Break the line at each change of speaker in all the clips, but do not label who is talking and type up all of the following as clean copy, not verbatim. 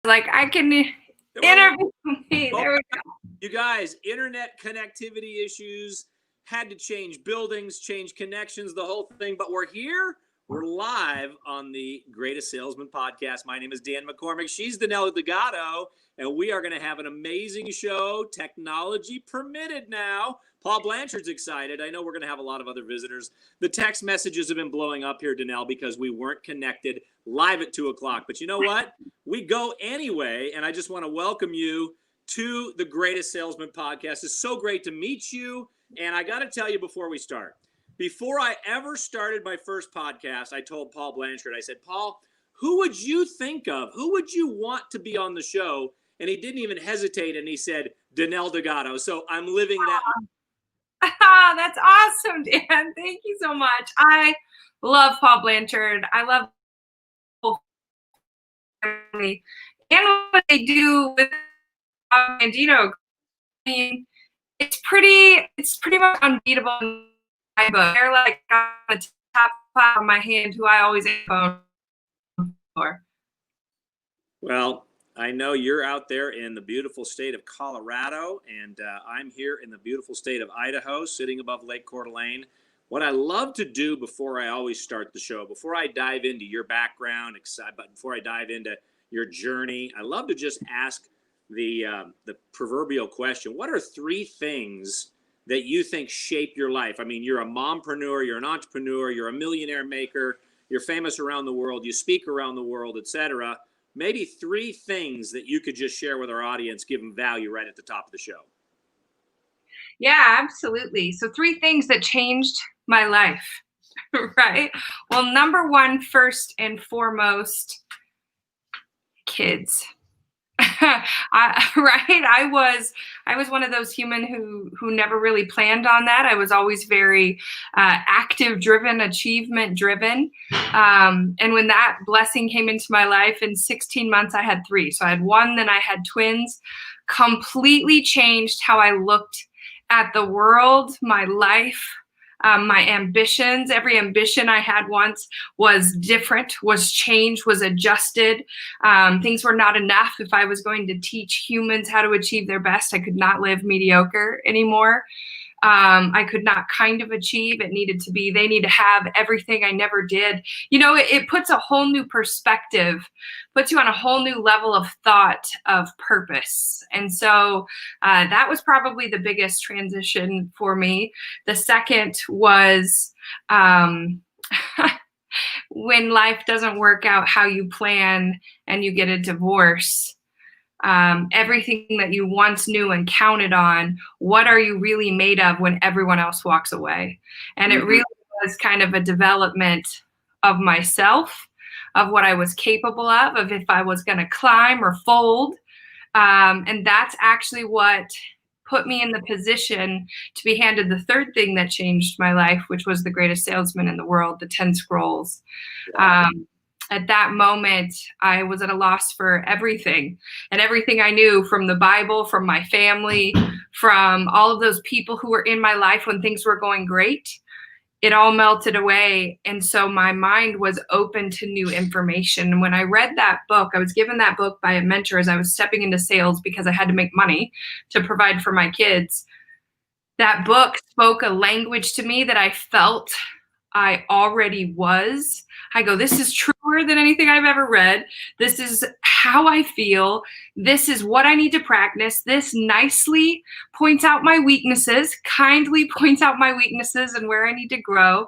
like, I can interview me. There we go.
You guys, internet connectivity issues had to change buildings, change connections, the whole thing. But we're here. We're live on the Greatest Salesman podcast. My name is Dan McCormick. She's Danelle Delgado, and we are going to have an amazing show. Technology permitted now. Paul Blanchard's excited. I know we're going to have a lot of other visitors. The text messages have been blowing up here, Danelle, because we weren't connected live at 2 o'clock. But you know what? We go anyway, and I just want to welcome you to the Greatest Salesman podcast. It's so great to meet you. And I got to tell you before we start, before I ever started my first podcast, I told Paul Blanchard, I said, Paul, who would you think of? Who would you want to be on the show? And he didn't even hesitate, and he said, Danelle Delgado. So I'm living that.
That's awesome, Dan. Thank you so much. I love Paul Blanchard. I love family and what they do with Og Mandino. I mean, it's pretty much unbeatable. They're like on the top of my hand, who I always phone for.
Well, I know you're out there in the beautiful state of Colorado, and I'm here in the beautiful state of Idaho, sitting above Lake Coeur d'Alene. What I love to do before I always start the show, before I dive into your background, but before I dive into your journey, I love to just ask the proverbial question. What are three things that you think shape your life? I mean, you're a mompreneur, you're an entrepreneur, you're a millionaire maker, you're famous around the world, you speak around the world, etc. Maybe three things that you could just share with our audience, give them value right at the top of the show.
Yeah, absolutely. So three things that changed my life, right? Well, number one, first and foremost, kids. I was one of those human who never really planned on that. I was always very active driven, achievement driven. And when that blessing came into my life, in 16 months, I had three. So I had one, then I had twins. Completely changed how I looked at the world, my life, my ambitions. Every ambition I had once was different, was changed, was adjusted. Things were not enough. If I was going to teach humans how to achieve their best, I could not live mediocre anymore. I could not kind of achieve. It needed to be, they need to have everything I never did. You know, it puts a whole new perspective, puts you on a whole new level of thought, of purpose. And so that was probably the biggest transition for me. The second was when life doesn't work out how you plan and you get a divorce. Everything that you once knew and counted on, what are you really made of when everyone else walks away? And it really was kind of a development of myself, of what I was capable of if I was going to climb or fold. And that's actually what put me in the position to be handed the third thing that changed my life, which was the greatest salesman in the world, the 10 scrolls. Wow. At that moment, I was at a loss for everything, and everything I knew from the Bible, from my family, from all of those people who were in my life when things were going great, it all melted away. And so my mind was open to new information. When I read that book, I was given that book by a mentor as I was stepping into sales because I had to make money to provide for my kids. That book spoke a language to me that I felt I already was. I go, this is truer than anything I've ever read. This is how I feel. This is what I need to practice. This nicely points out my weaknesses, kindly points out my weaknesses and where I need to grow.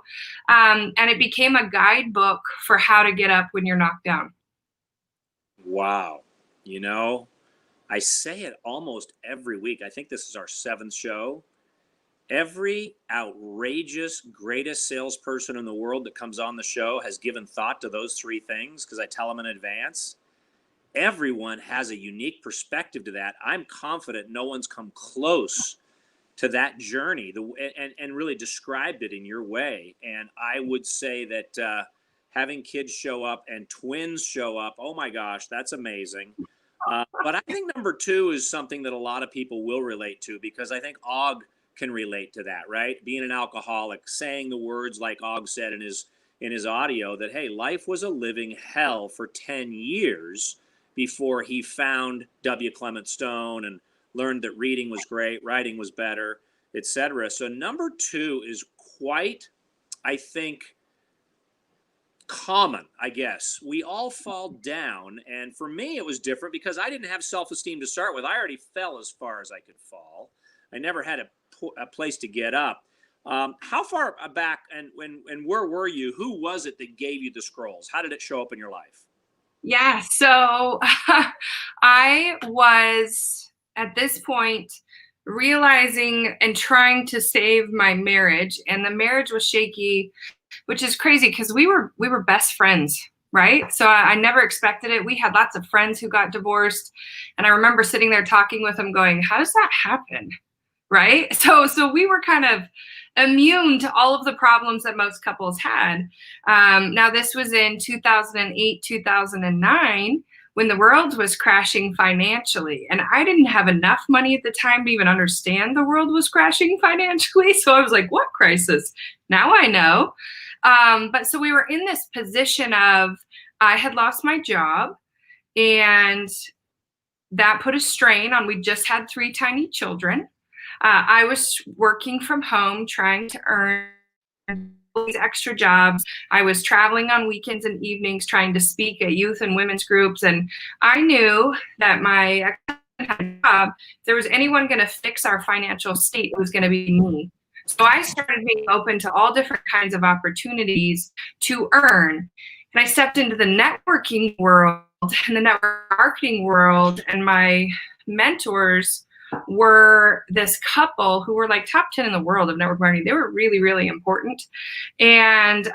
And it became a guidebook for how to get up when you're knocked down.
Wow. You know, I say it almost every week. I think this is our 7th show. Every outrageous greatest salesperson in the world that comes on the show has given thought to those three things because I tell them in advance. Everyone has a unique perspective to that. I'm confident no one's come close to that journey and really described it in your way. And I would say that having kids show up and twins show up, oh my gosh, that's amazing. But I think number 2 is something that a lot of people will relate to because I think Og can relate to that, right? Being an alcoholic, saying the words like Og said in his audio that, hey, life was a living hell for 10 years before he found W. Clement Stone and learned that reading was great, writing was better, etc. So number 2 is quite, I think, common, I guess. We all fall down, and for me it was different because I didn't have self-esteem to start with. I already fell as far as I could fall. I never had a place to get up. How far back and where were you? Who was it that gave you the scrolls? How did it show up in your life?
Yeah, so I was at this point realizing and trying to save my marriage, and the marriage was shaky, which is crazy because we were best friends, right? So I never expected it. We had lots of friends who got divorced, and I remember sitting there talking with them going, how does that happen? Right? So we were kind of immune to all of the problems that most couples had. Now this was in 2008, 2009, when the world was crashing financially, and I didn't have enough money at the time to even understand the world was crashing financially. So I was like, what crisis? Now I know. But so we were in this position of, I had lost my job, and that put a strain on, we just had 3 tiny children. I was working from home, trying to earn these extra jobs. I was traveling on weekends and evenings, trying to speak at youth and women's groups. And I knew that my job, if there was anyone going to fix our financial state, it was going to be me. So I started being open to all different kinds of opportunities to earn. And I stepped into the networking world and the network marketing world, and my mentors were this couple who were like top 10 in the world of network marketing. They were really, really important. And,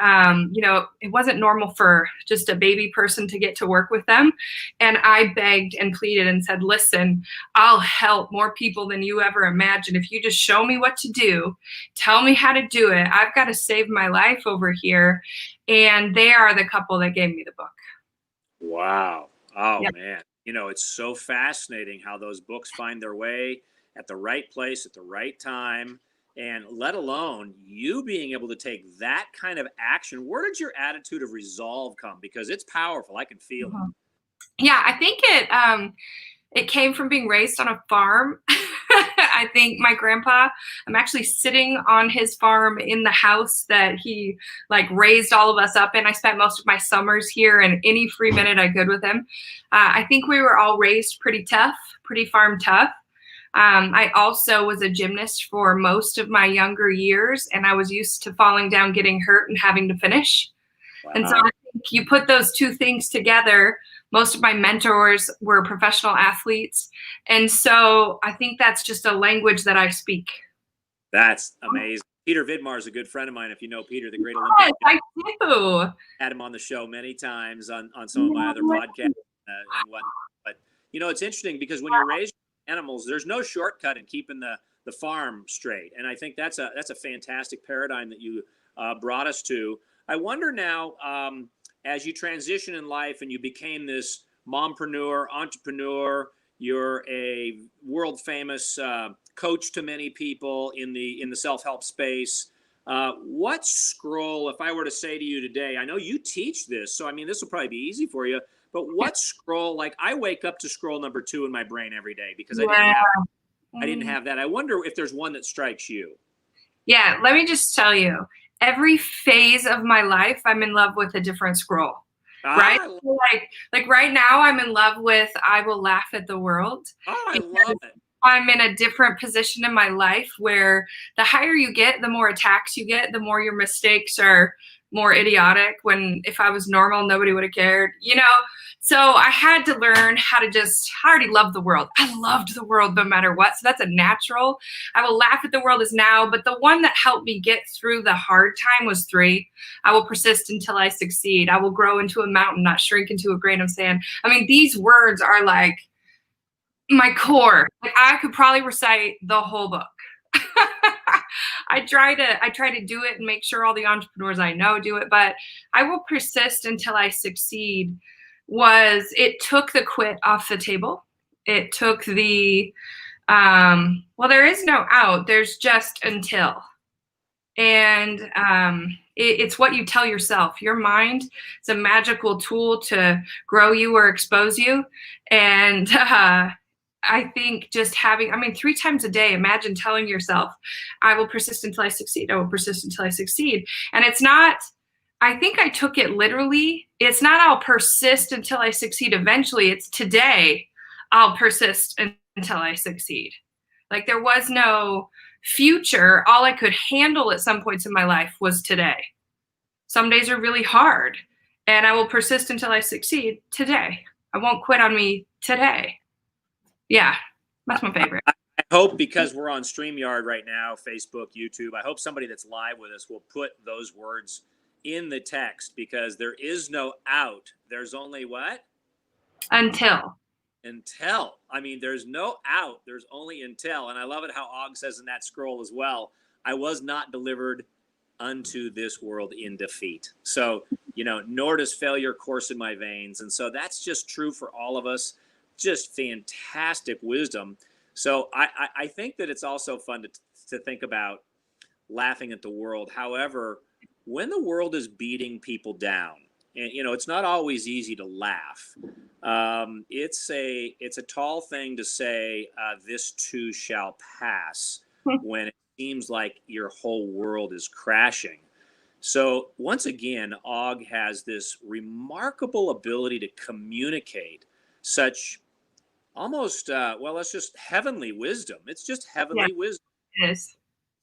it wasn't normal for just a baby person to get to work with them. And I begged and pleaded and said, listen, I'll help more people than you ever imagined. If you just show me what to do, tell me how to do it. I've got to save my life over here. And they are the couple that gave me the book.
Wow. Oh, yeah. Man. It's so fascinating how those books find their way at the right place at the right time, and let alone you being able to take that kind of action. Where did your attitude of resolve come? Because it's powerful. I can feel it.
Yeah, I think it came from being raised on a farm. I think my grandpa, I'm actually sitting on his farm in the house that he raised all of us up in. I spent most of my summers here, and any free minute I could with him. I think we were all raised pretty tough, pretty farm tough. I also was a gymnast for most of my younger years, and I was used to falling down, getting hurt, and having to finish. Wow. And so I think you put those two things together. Most of my mentors were professional athletes. And so I think that's just a language that I speak.
That's amazing. Peter Vidmar is a good friend of mine. If you know Peter, the great Olympic.
Yes, I do.
Had him on the show many times on some of my other podcasts and whatnot. But, it's interesting because when you're raising animals, there's no shortcut in keeping the farm straight. And I think that's a fantastic paradigm that you brought us to. I wonder now, as you transition in life and you became this mompreneur, entrepreneur, you're a world famous coach to many people in the self-help space. What scroll, if I were to say to you today, I know you teach this, so this will probably be easy for you, but what scroll, I wake up to scroll number 2 in my brain every day because I didn't have that. I wonder if there's one that strikes you.
Yeah, let me just tell you. Every phase of my life, I'm in love with a different scroll, right? Like right now, I'm in love with I Will Laugh at the World.
Oh, I love it.
I'm in a different position in my life where the higher you get, the more attacks you get, the more your mistakes are more idiotic. If I was normal, nobody would have cared, So I had to learn how to I already love the world. I loved the world no matter what. So that's a natural. I Will Laugh at the World is now, but the one that helped me get through the hard time was 3. I will persist until I succeed. I will grow into a mountain, not shrink into a grain of sand. These words are my core. I could probably recite the whole book. I try to do it and make sure all the entrepreneurs I know do it, but I will persist until I succeed. It took the quit off the table. It took the, there is no out, there's just until. And it's what you tell yourself. Your mind is a magical tool to grow you or expose you. And I think just having, 3 times a day, imagine telling yourself, I will persist until I succeed. I will persist until I succeed. And it's not, I think I took it literally. It's not I'll persist until I succeed eventually. It's today I'll persist until I succeed. Like there was no future. All I could handle at some points in my life was today. Some days are really hard, and I will persist until I succeed today. I won't quit on me today. Yeah, that's my favorite.
I hope, because we're on StreamYard right now, Facebook, YouTube, I hope somebody that's live with us will put those words in the text, because there is no out. There's only what?
Until.
I mean, there's no out. There's only until. And I love it how Og says in that scroll as well, I was not delivered unto this world in defeat. So, nor does failure course in my veins. And so that's just true for all of us. Just fantastic wisdom. So I think that it's also fun to think about laughing at the world. However, when the world is beating people down, and it's not always easy to laugh. It's a tall thing to say, this too shall pass, when it seems like your whole world is crashing. So once again, Og has this remarkable ability to communicate such almost, it's just heavenly wisdom. It's just heavenly wisdom.
It is.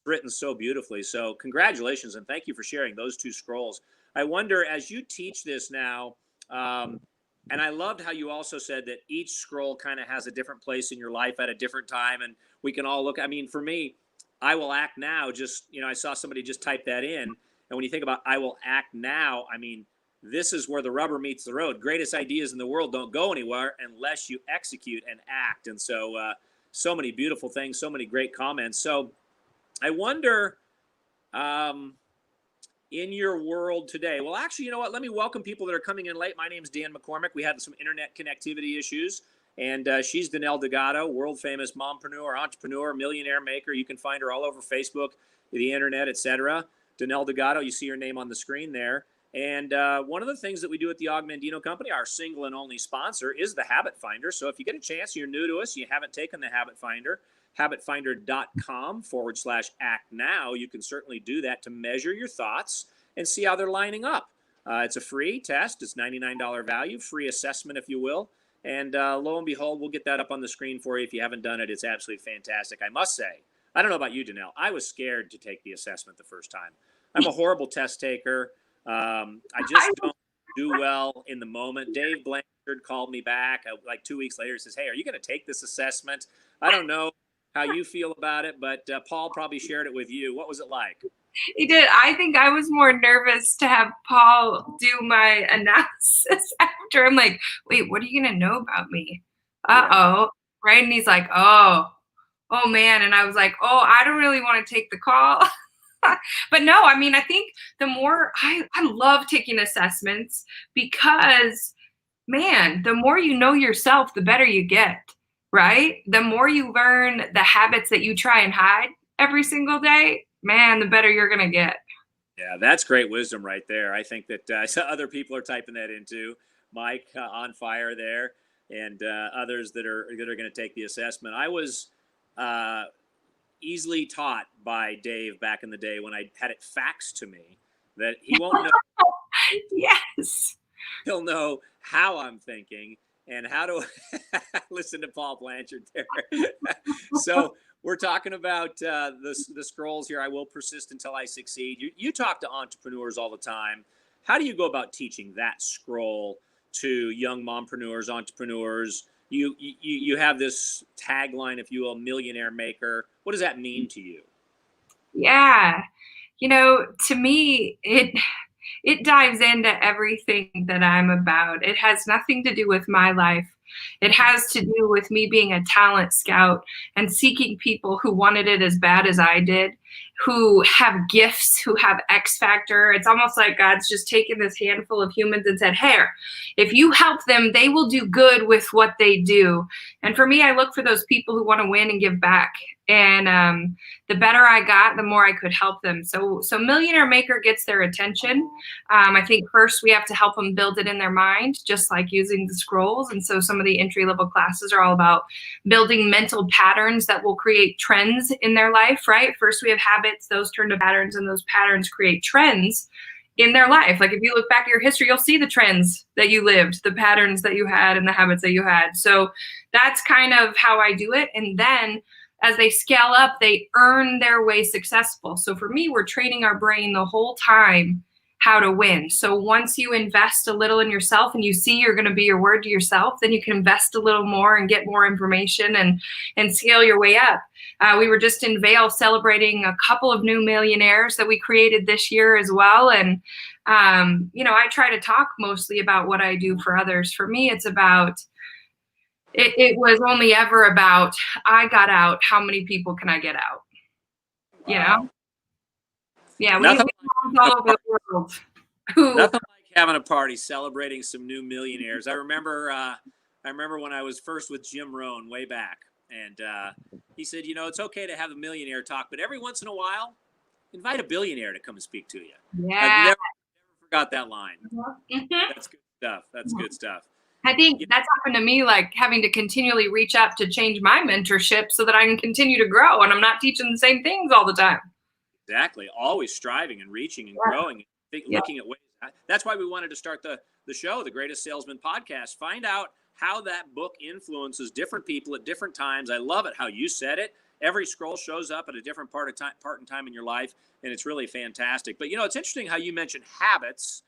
Written so beautifully. So congratulations, and thank you for sharing those 2 scrolls. I wonder, as you teach this now, and I loved how you also said that each scroll kind of has a different place in your life at a different time, and we can all look. I mean, for me, I will act now. Just, I saw somebody just type that in, and when you think about I will act now, I mean, this is where the rubber meets the road. Greatest ideas in the world don't go anywhere unless you execute and act. And so, so many beautiful things, so many great comments. So I wonder, in your world today, well, actually, you know what? Let me welcome people that are coming in late. My name's Dan McCormick. We had some internet connectivity issues, and she's Danelle Delgado, world famous mompreneur, entrepreneur, millionaire maker. You can find her all over Facebook, the internet, etc. Danelle Delgado, you see her name on the screen there. And one of the things that we do at the Og Mandino Company, our single and only sponsor, is the Habit Finder. So if you get a chance, you're new to us, you haven't taken the Habit Finder, habitfinder.com/act now. You can certainly do that to measure your thoughts and see how they're lining up. It's a free test. It's $99 value, free assessment, if you will. And lo and behold, we'll get that up on the screen for you if you haven't done it. It's absolutely fantastic. I must say, I don't know about you, Danelle, I was scared to take the assessment the first time. I'm a horrible test taker. I just don't do well in the moment. Dave Blanchard called me back like 2 weeks later. He says, hey, are you going to take this assessment? I don't know how you feel about it, but Paul probably shared it with you. What was it like?
He did. I think I was more nervous to have Paul do my analysis after. I'm like, wait, what are you going to know about me? Uh-oh. Right? And he's like, oh man. And I was like, I don't really want to take the call. But no, I mean, I think the more I love taking assessments, because, man, the more you know yourself, the better you get, right? The more you learn the habits that you try and hide every single day, man, the better you're going to get.
Yeah, that's great wisdom right there. I think that other people are typing that in too. Mike on fire there, and others that are going to take the assessment. I was easily taught by Dave back in the day when I had it faxed to me that he won't know.
Yes.
He'll know how I'm thinking and how to listen to Paul Blanchard there. So we're talking about the scrolls here. I will persist until I succeed. You talk to entrepreneurs all the time. How do you go about teaching that scroll to young mompreneurs, entrepreneurs? You have this tagline, if you will, millionaire maker. What does that mean to you?
Yeah. To me, it dives into everything that I'm about. It has nothing to do with my life. It has to do with me being a talent scout and seeking people who wanted it as bad as I did who have gifts, who have X factor. It's almost like God's just taken this handful of humans and said, hey, if you help them, they will do good with what they do. And for me, I look for those people who want to win and give back. And the better I got, the more I could help them. So Millionaire Maker gets their attention. I think first we have to help them build it in their mind, just like using the scrolls. And so some of the entry-level classes are all about building mental patterns that will create trends in their life, right? First we have habits, those turn to patterns, and those patterns create trends in their life. Like if you look back at your history, you'll see the trends that you lived, the patterns that you had, and the habits that you had. So that's kind of how I do it. And then as they scale up, they earn their way successful. So for me, we're training our brain the whole time how to win. So once you invest a little in yourself and you see you're going to be your word to yourself, then you can invest a little more and get more information and scale your way up. We were just in Vail celebrating a couple of new millionaires that we created this year as well. And, I try to talk mostly about what I do for others. For me, it's about, it was only ever about, I got out, how many people can I get out?
Wow.
You know? Yeah, we have all over the world.
Nothing like having a party celebrating some new millionaires. I remember when I was first with Jim Rohn way back, and he said, it's okay to have a millionaire talk, but every once in a while, invite a billionaire to come and speak to you.
Yeah.
I've never forgot that line.
Mm-hmm.
That's good stuff. That's good stuff.
I think that's happened to me, like having to continually reach up to change my mentorship so that I can continue to grow, and I'm not teaching the same things all the time.
Exactly. Always striving and reaching and growing, looking at ways. That's why we wanted to start the show, the Greatest Salesman podcast. Find out how that book influences different people at different times. I love it how you said it. Every scroll shows up at a different part in time in your life, and it's really fantastic. But, it's interesting how you mentioned habits,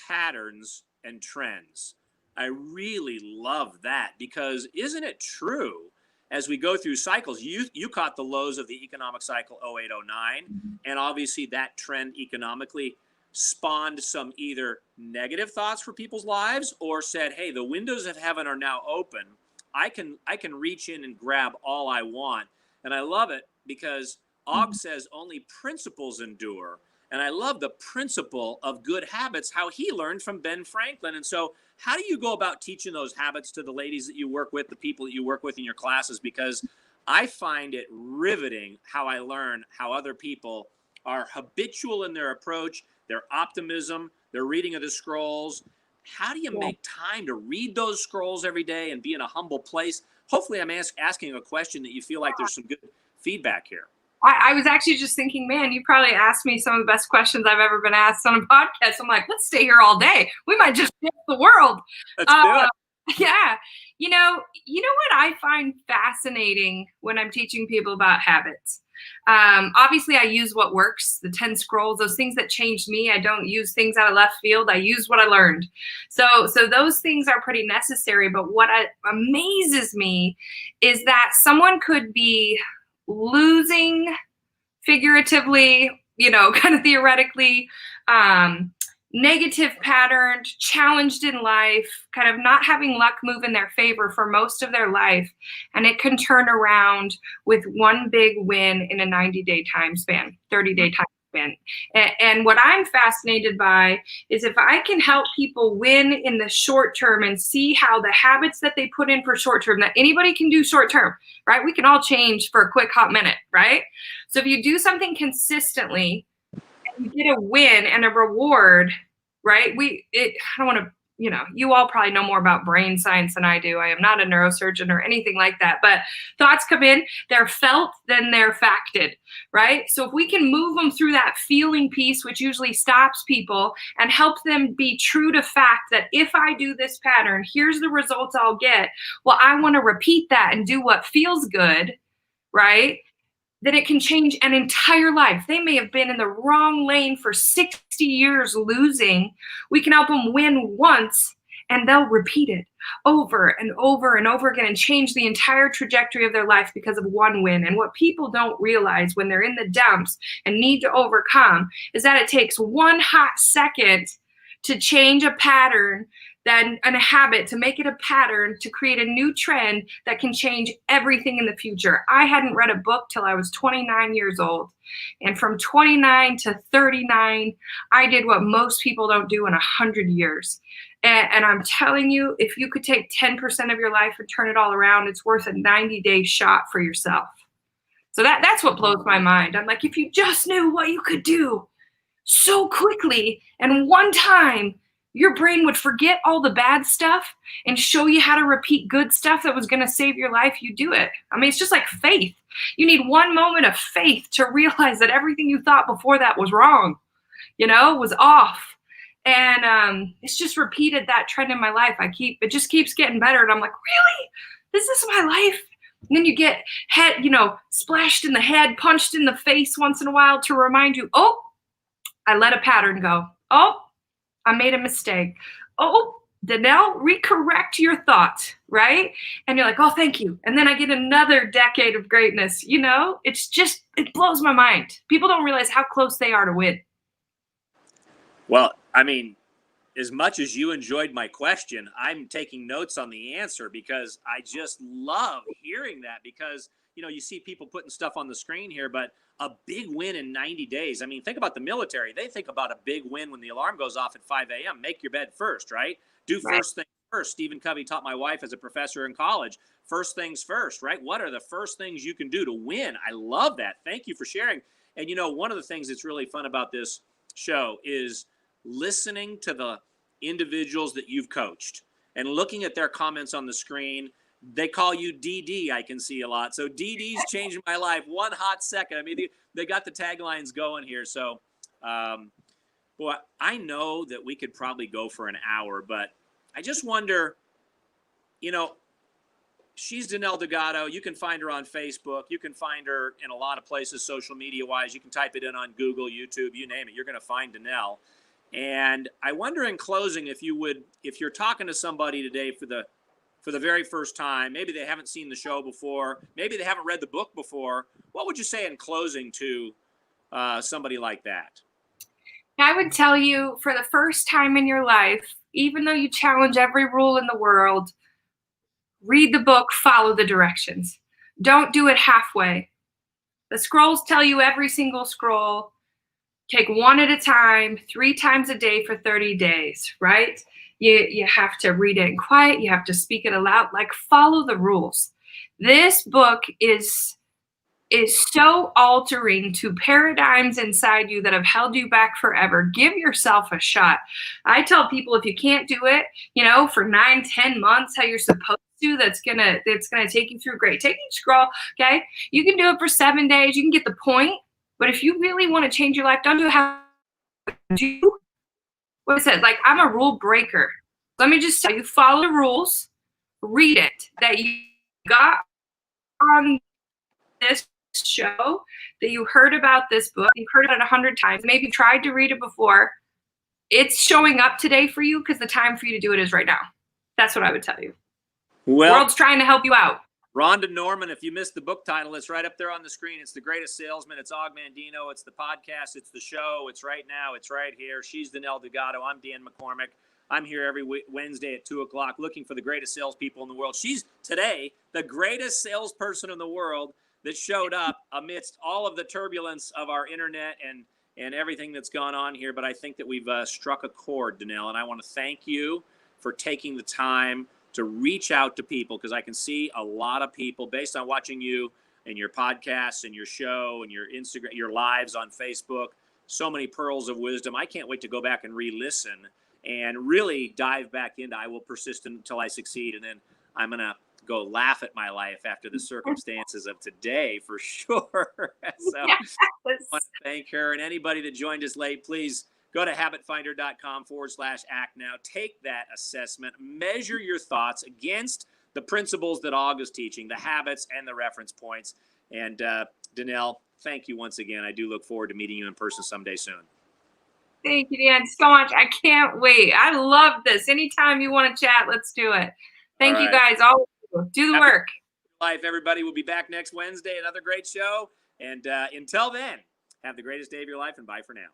patterns, and trends. I really love that because isn't it true? As we go through cycles, you caught the lows of the economic cycle 0809, and obviously that trend economically spawned some either negative thoughts for people's lives or said, hey, the windows of heaven are now open. I can reach in and grab all I want. And I love it because Og says only principles endure. And I love the principle of good habits, how he learned from Ben Franklin. And so how do you go about teaching those habits to the ladies that you work with, the people that you work with in your classes? Because I find it riveting how I learn how other people are habitual in their approach, their optimism, their reading of the scrolls. How do you make time to read those scrolls every day and be in a humble place? Hopefully I'm asking a question that you feel like there's some good feedback here.
I was actually just thinking, man, you probably asked me some of the best questions I've ever been asked on a podcast. I'm like, let's stay here all day. We might just shift the world.
Let's do it.
Yeah. You know what I find fascinating when I'm teaching people about habits? Obviously, I use what works, the 10 scrolls, those things that changed me. I don't use things out of left field. I use what I learned. So those things are pretty necessary. But what amazes me is that someone could be losing figuratively, kind of theoretically, negative patterned, challenged in life, kind of not having luck move in their favor for most of their life. And it can turn around with one big win in a 90-day time span, 30-day time span. And what I'm fascinated by is if I can help people win in the short term and see how the habits that they put in for short term, that anybody can do short term, right? We can all change for a quick hot minute, right? So if you do something consistently and you get a win and a reward, right? I don't want to, you all probably know more about brain science than I do. I am not a neurosurgeon or anything like that, but thoughts come in, they're felt, then they're facted, right? So if we can move them through that feeling piece, which usually stops people, and help them be true to fact that if I do this pattern, here's the results I'll get. Well, I want to repeat that and do what feels good, right? That it can change an entire life. They may have been in the wrong lane for 60 years losing. We can help them win once and they'll repeat it over and over and over again and change the entire trajectory of their life because of one win. And what people don't realize when they're in the dumps and need to overcome is that it takes one hot second to change a pattern then and a habit, to make it a pattern, to create a new trend that can change everything in the future. I hadn't read a book till I was 29 years old. And from 29 to 39, I did what most people don't do in 100 years. And I'm telling you, if you could take 10% of your life and turn it all around, it's worth a 90-day shot for yourself. So that's what blows my mind. I'm like, if you just knew what you could do so quickly and one time, your brain would forget all the bad stuff and show you how to repeat good stuff that was going to save your life. You do it. I mean, it's just like faith. You need one moment of faith to realize that everything you thought before that was wrong, was off. And it's just repeated that trend in my life. It just keeps getting better. And I'm like, really? This is my life? And then you get splashed in the head, punched in the face once in a while to remind you, oh, I let a pattern go. Oh, I made a mistake. Oh, Danelle, recorrect your thought, right? And you're like, oh, thank you. And then I get another decade of greatness. It blows my mind. People don't realize how close they are to win.
Well, I mean, as much as you enjoyed my question, I'm taking notes on the answer because I just love hearing that because, you see people putting stuff on the screen here, but a big win in 90 days. I mean, think about the military. They think about a big win when the alarm goes off at 5 a.m. Make your bed first, right? Do first things first. Stephen Covey taught my wife as a professor in college. First things first, right? What are the first things you can do to win? I love that. Thank you for sharing. And, one of the things that's really fun about this show is listening to the individuals that you've coached and looking at their comments on the screen. They call you DD, I can see a lot. So DD's changing my life one hot second. I mean, they got the taglines going here. So, boy, I know that we could probably go for an hour, but I just wonder, she's Danelle Delgado. You can find her on Facebook. You can find her in a lot of places, social media-wise. You can type it in on Google, YouTube, you name it. You're going to find Danelle. And I wonder in closing, if you're talking to somebody today for the very first time, maybe they haven't seen the show before, maybe they haven't read the book before, what would you say in closing to somebody like that?
I would tell you, for the first time in your life, even though you challenge every rule in the world, read the book, follow the directions. Don't do it halfway. The scrolls tell you every single scroll. Take one at a time, 3 times a day for 30 days, right? You have to read it in quiet. You have to speak it aloud. Like, follow the rules. This book is so altering to paradigms inside you that have held you back forever. Give yourself a shot. I tell people, if you can't do it, for 9-10 months, how you're supposed to, that's gonna take you through, great. Take each scroll, okay? You can do it for 7 days. You can get the point. But if you really want to change your life, don't do how do what it says. Like, I'm a rule breaker. Let me just tell you, follow the rules, read it, that you got on this show, that you heard about this book, you've heard it 100 times, maybe tried to read it before. It's showing up today for you because the time for you to do it is right now. That's what I would tell you.
Well,
the world's trying to help you out.
Rhonda Norman, if you missed the book title, it's right up there on the screen. It's The Greatest Salesman. It's Og Mandino. It's the podcast. It's the show. It's right now. It's right here. She's Danelle Delgado. I'm Dan McCormick. I'm here every Wednesday at 2 o'clock looking for the greatest salespeople in the world. She's today the greatest salesperson in the world that showed up amidst all of the turbulence of our internet and everything that's gone on here. But I think that we've struck a chord, Danelle, and I want to thank you for taking the time to reach out to people, because I can see a lot of people, based on watching you and your podcasts and your show and your Instagram, your lives on Facebook, so many pearls of wisdom. I can't wait to go back and re-listen and really dive back into I will persist until I succeed. And then I'm going to go laugh at my life after the circumstances of today for sure. So
Yes.
I want to thank her, and anybody that joined us late, please go to habitfinder.com/act now. Take that assessment, measure your thoughts against the principles that Og is teaching, the habits and the reference points. And Danelle, thank you once again. I do look forward to meeting you in person someday soon.
Thank you, Dan, so much. I can't wait. I love this. Anytime you want to chat, let's do it. Thank you guys. All do the work.
Life, everybody. Will be back next Wednesday. Another great show. And until then, have the greatest day of your life, and bye for now.